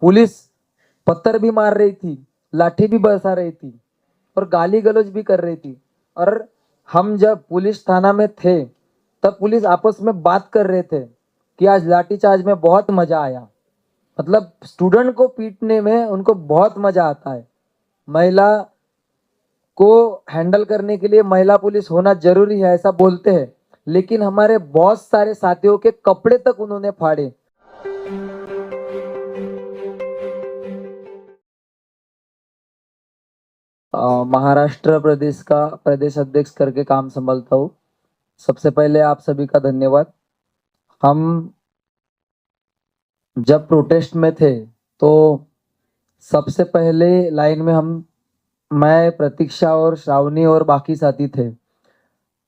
Police पत्थर भी मार रही थी, लाठी भी बरसा रही थी और गाली गलौज भी कर रही थी। और हम जब पुलिस थाना में थे तब पुलिस आपस में बात कर रहे थे कि आज लाठीचार्ज में बहुत मजा आया। मतलब स्टूडेंट को पीटने में उनको बहुत मजा आता है। महिला को हैंडल करने के लिए महिला पुलिस होना जरूरी है ऐसा बोलते हैं, लेकिन हमारे बहुत सारे साथियों के कपड़े तक उन्होंने फाड़े। महाराष्ट्र प्रदेश का प्रदेश अध्यक्ष करके काम संभालता हूँ। सबसे पहले आप सभी का धन्यवाद। हम जब प्रोटेस्ट में थे तो सबसे पहले लाइन में मैं, प्रतीक्षा और श्रावणी और बाकी साथी थे।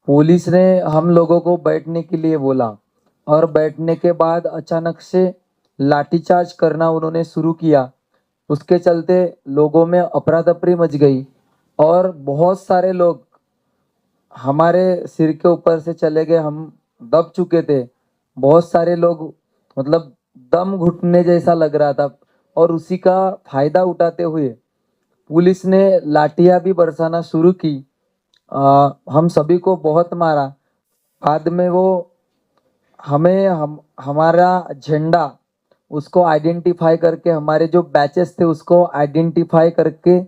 पुलिस ने हम लोगों को बैठने के लिए बोला और बैठने के बाद अचानक से लाठीचार्ज करना उन्होंने शुरू किया। उसके चलते लोगों में अफरा तफरी मच गई और बहुत सारे लोग हमारे सिर के ऊपर से चले गए। हम दब चुके थे। बहुत सारे लोग, मतलब दम घुटने जैसा लग रहा था। और उसी का फायदा उठाते हुए पुलिस ने लाठियां भी बरसाना शुरू की। हम सभी को बहुत मारा। बाद में वो हमारा झंडा उसको आइडेंटिफाई करके, हमारे जो बैचेस थे उसको आइडेंटिफाई करके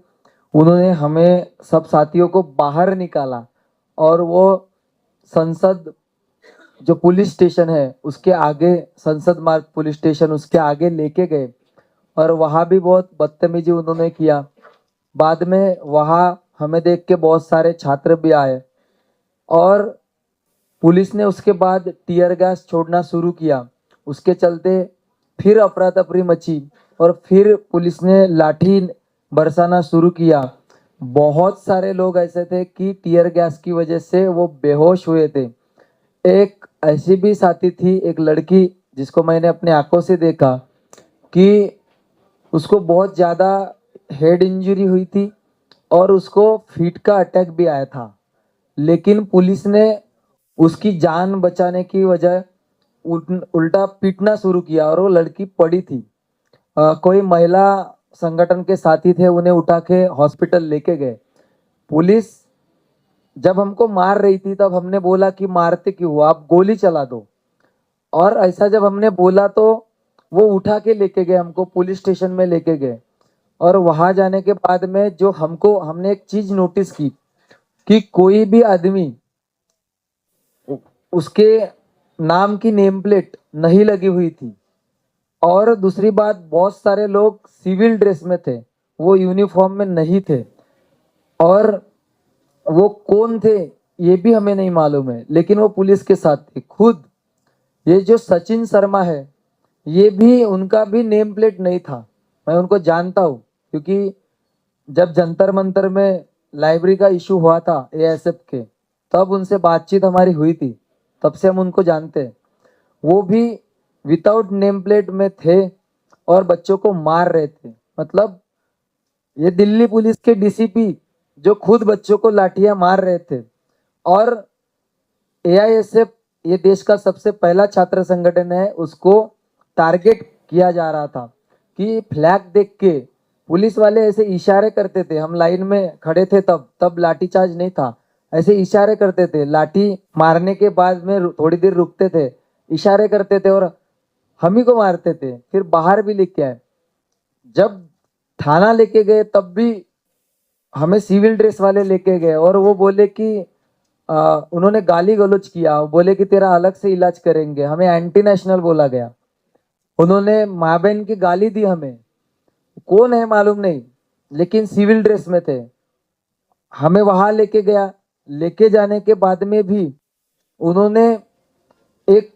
उन्होंने हमें सब साथियों को बाहर निकाला और वो संसद जो पुलिस स्टेशन है उसके आगे, संसद मार्ग पुलिस स्टेशन उसके आगे लेके गए और वहां भी बहुत बदतमीजी उन्होंने किया। बाद में वहां हमें देख के बहुत सारे छात्र भी आए और पुलिस ने उसके बाद टीयर गैस छोड़ना शुरू किया। उसके चलते फिर अफरा तफरी मची और फिर पुलिस ने लाठी बरसाना शुरू किया। बहुत सारे लोग ऐसे थे कि टीयर गैस की वजह से वो बेहोश हुए थे। एक ऐसी भी साथी थी, एक लड़की, जिसको मैंने अपने आंखों से देखा कि उसको बहुत ज़्यादा हेड इंजरी हुई थी और उसको फीट का अटैक भी आया था। लेकिन पुलिस ने उसकी जान बचाने की वजह उल्टा पीटना शुरू किया और वो लड़की पड़ी थी। कोई महिला संगठन के साथी थे, उन्हें उठा के हॉस्पिटल लेके गए। पुलिस जब हमको मार रही थी तब हमने बोला कि मारते क्यों हो, आप गोली चला दो। और ऐसा जब हमने बोला तो वो उठा के लेके गए, हमको पुलिस स्टेशन में लेके गए। और वहां जाने के बाद में जो हमने एक चीज नोटिस की कि कोई भी आदमी, उसके नाम की नेम प्लेट नहीं लगी हुई थी। और दूसरी बात, बहुत सारे लोग सिविल ड्रेस में थे, वो यूनिफॉर्म में नहीं थे। और वो कौन थे ये भी हमें नहीं मालूम है, लेकिन वो पुलिस के साथ थे खुद। ये जो सचिन शर्मा है, ये भी, उनका भी नेम प्लेट नहीं था। मैं उनको जानता हूँ क्योंकि जब जंतर मंतर में लाइब्रेरी का इशू हुआ था एएसएफ के, तब उनसे बातचीत हमारी हुई थी, तब से हम उनको जानते हैं। वो भी विदाउट नेम प्लेट में थे और बच्चों को मार रहे थे। मतलब ये दिल्ली पुलिस के डीसीपी जो खुद बच्चों को लाठियां मार रहे थे। और एआईएसएफ, ये देश का सबसे पहला छात्र संगठन है, उसको टारगेट किया जा रहा था कि फ्लैग देख के पुलिस वाले ऐसे इशारे करते थे। हम लाइन में खड़े थे तब लाठीचार्ज नहीं था, ऐसे इशारे करते थे। लाठी मारने के बाद में थोड़ी देर रुकते थे, इशारे करते थे और हम ही को मारते थे। फिर बाहर भी लेके आए। जब थाना लेके गए तब भी हमें सिविल ड्रेस वाले लेके गए और वो बोले कि उन्होंने गाली गलौज किया। बोले कि तेरा अलग से इलाज करेंगे। हमें एंटी नेशनल बोला गया। उन्होंने माँ बहन की गाली दी हमें। कौन है मालूम नहीं, लेकिन सिविल ड्रेस में थे। हमें वहां लेके गया। लेके जाने के बाद में भी उन्होंने, एक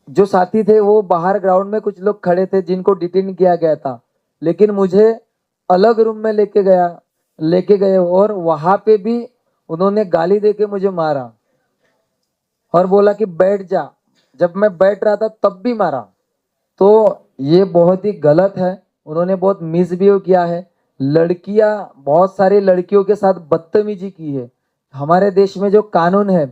जो साथी थे वो बाहर ग्राउंड में कुछ लोग खड़े थे जिनको डिटेन किया गया था, लेकिन मुझे अलग रूम में लेके गए और वहां पे भी उन्होंने गाली देके मुझे मारा और बोला कि बैठ जा। जब मैं बैठ रहा था तब भी मारा। तो ये बहुत ही गलत है। उन्होंने बहुत मिसबिहेव किया है। लड़कियां, बहुत सारी लड़कियों के साथ बदतमीजी की है। हमारे देश में जो कानून है,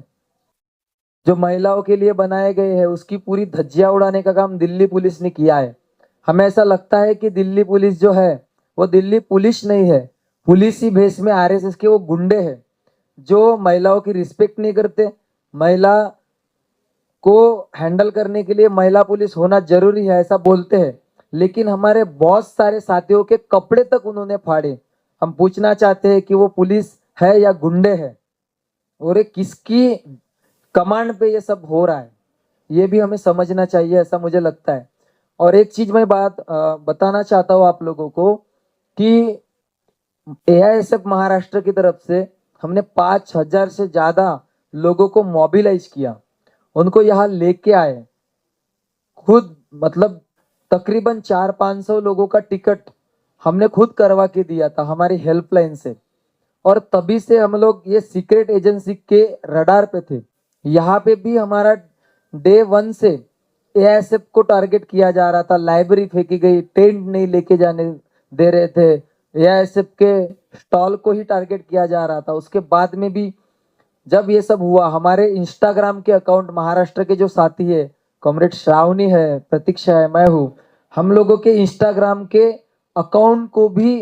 जो महिलाओं के लिए बनाए गए हैं, उसकी पूरी धज्जियां उड़ाने का काम दिल्ली पुलिस ने किया है। हमें ऐसा लगता है कि दिल्ली पुलिस जो है वो दिल्ली पुलिस नहीं है, पुलिस ही भेष में आरएसएस के वो गुंडे हैं जो महिलाओं की रिस्पेक्ट नहीं करते। महिला को हैंडल करने के लिए महिला पुलिस होना जरूरी है ऐसा बोलते हैं, लेकिन हमारे बहुत सारे साथियों के कपड़े तक उन्होंने फाड़े। हम पूछना चाहते हैं कि वो पुलिस है या गुंडे है, और ये किसकी कमांड पे ये सब हो रहा है, ये भी हमें समझना चाहिए, ऐसा मुझे लगता है। और एक चीज मैं बात बताना चाहता हूँ आप लोगों को कि एआईएसएफ महाराष्ट्र की तरफ से हमने 5,000 से ज्यादा लोगों को मोबिलाइज किया, उनको यहाँ लेके आए खुद, मतलब तकरीबन 400-500 लोगों का टिकट हमने खुद करवा के दिया था हमारी हेल्पलाइन से। और तभी से हम लोग ये सीक्रेट एजेंसी के रडार पे थे। यहाँ पे भी हमारा डे 1 से एआईएसएफ को टारगेट किया जा रहा था, लाइब्रेरी फेंकी गई, टेंट नहीं लेके जाने दे रहे थे, एआईएसएफ के स्टॉल को ही टारगेट किया जा रहा था। उसके बाद में भी जब ये सब हुआ, हमारे इंस्टाग्राम के अकाउंट, महाराष्ट्र के जो साथी है, कॉमरेड श्रावणी है, प्रतीक्षा है, मैं हूँ, हम लोगों के इंस्टाग्राम के अकाउंट को भी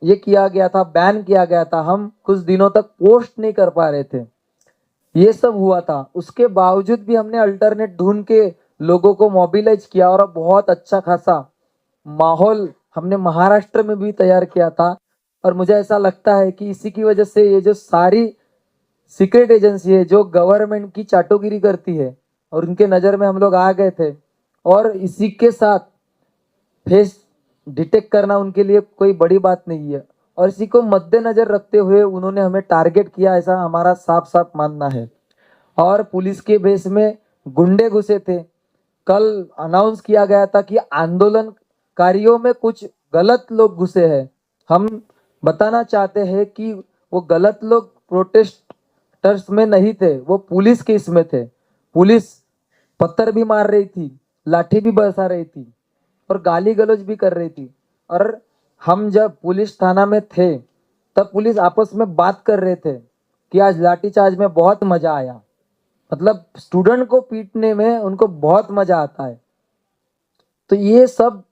ये किया गया था, बैन किया गया था। हम कुछ दिनों तक पोस्ट नहीं कर पा रहे थे, ये सब हुआ था। उसके बावजूद भी हमने अल्टरनेट ढूंढ के लोगों को मोबिलाइज किया और बहुत अच्छा खासा माहौल हमने महाराष्ट्र में भी तैयार किया था। और मुझे ऐसा लगता है कि इसी की वजह से ये जो सारी सीक्रेट एजेंसी है जो गवर्नमेंट की चाटोगिरी करती है, और उनके नज़र में हम लोग आ गए थे। और इसी के साथ फेस डिटेक्ट करना उनके लिए कोई बड़ी बात नहीं है, और इसी को मद्देनजर रखते हुए उन्होंने हमें टारगेट किया, ऐसा हमारा साफ साफ मानना है। और पुलिस के भेष में गुंडे घुसे थे। कल अनाउंस किया गया था कि आंदोलनकारियों में कुछ गलत लोग घुसे हैं। हम बताना चाहते हैं कि वो गलत लोग प्रोटेस्टर्स में नहीं थे, वो पुलिस के इसमें थे। पुलिस पत्थर भी मार रही थी, लाठी भी बरसा रही थी, और गाली गलौज भी कर रही थी। और हम जब पुलिस थाना में थे तब पुलिस आपस में बात कर रहे थे कि आज लाठीचार्ज में बहुत मजा आया, मतलब स्टूडेंट को पीटने में उनको बहुत मजा आता है। तो ये सब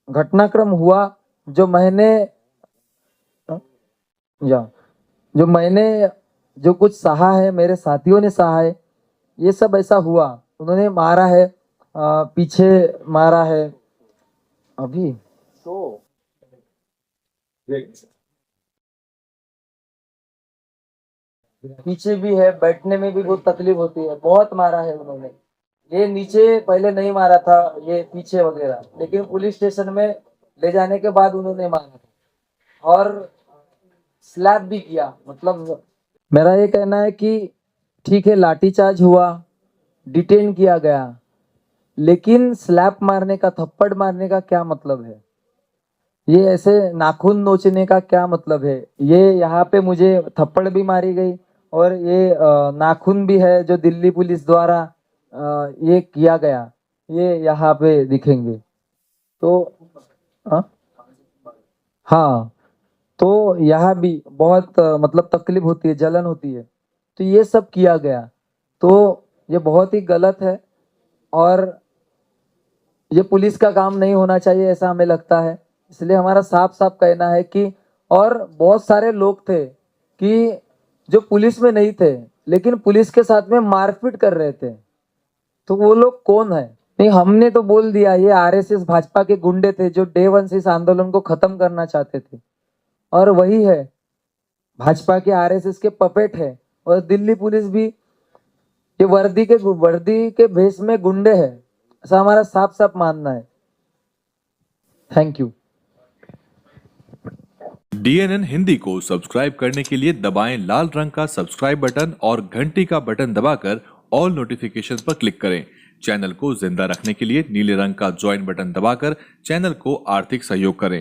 घटनाक्रम हुआ जो मैंने या जो मैंने जो कुछ सहा है, मेरे साथियों ने सहा है, ये सब ऐसा हुआ। उन्होंने मारा है, पीछे मारा है अभी तो पीछे भी है, बैठने में भी बहुत तकलीफ होती है, बहुत मारा है उन्होंने। ये नीचे पहले नहीं मारा था, ये पीछे वगैरह, लेकिन पुलिस स्टेशन में ले जाने के बाद उन्होंने मारा था और स्लैप भी किया। मतलब मेरा ये कहना है कि ठीक है, लाठीचार्ज हुआ, डिटेन किया गया, लेकिन स्लैप मारने का, थप्पड़ मारने का क्या मतलब है? ये ऐसे नाखून नोचने का क्या मतलब है? ये यहाँ पे मुझे थप्पड़ भी मारी गई, और ये नाखून भी है जो दिल्ली पुलिस द्वारा ये किया गया, ये यहाँ पे दिखेंगे। तो हाँ हाँ, तो यहाँ भी बहुत मतलब तकलीफ होती है, जलन होती है। तो ये सब किया गया, तो ये बहुत ही गलत है, और ये पुलिस का काम नहीं होना चाहिए ऐसा हमें लगता है। इसलिए हमारा साफ साफ कहना है कि, और बहुत सारे लोग थे कि जो पुलिस में नहीं थे लेकिन पुलिस के साथ में मारपीट कर रहे थे, तो वो लोग कौन है? नहीं, हमने तो बोल दिया ये आरएसएस भाजपा के गुंडे थे जो डे 1 से इस आंदोलन को खत्म करना चाहते थे, और वही है, भाजपा के आरएसएस के पपेट है। और दिल्ली पुलिस भी ये वर्दी के भेष में गुंडे है, ऐसा हमारा साफ साफ मानना है। Thank you. DNN हिंदी को सब्सक्राइब करने के लिए दबाएं लाल रंग का सब्सक्राइब बटन और घंटी का बटन दबाकर ऑल नोटिफिकेशन पर क्लिक करें। चैनल को जिंदा रखने के लिए नीले रंग का ज्वाइन बटन दबाकर चैनल को आर्थिक सहयोग करें।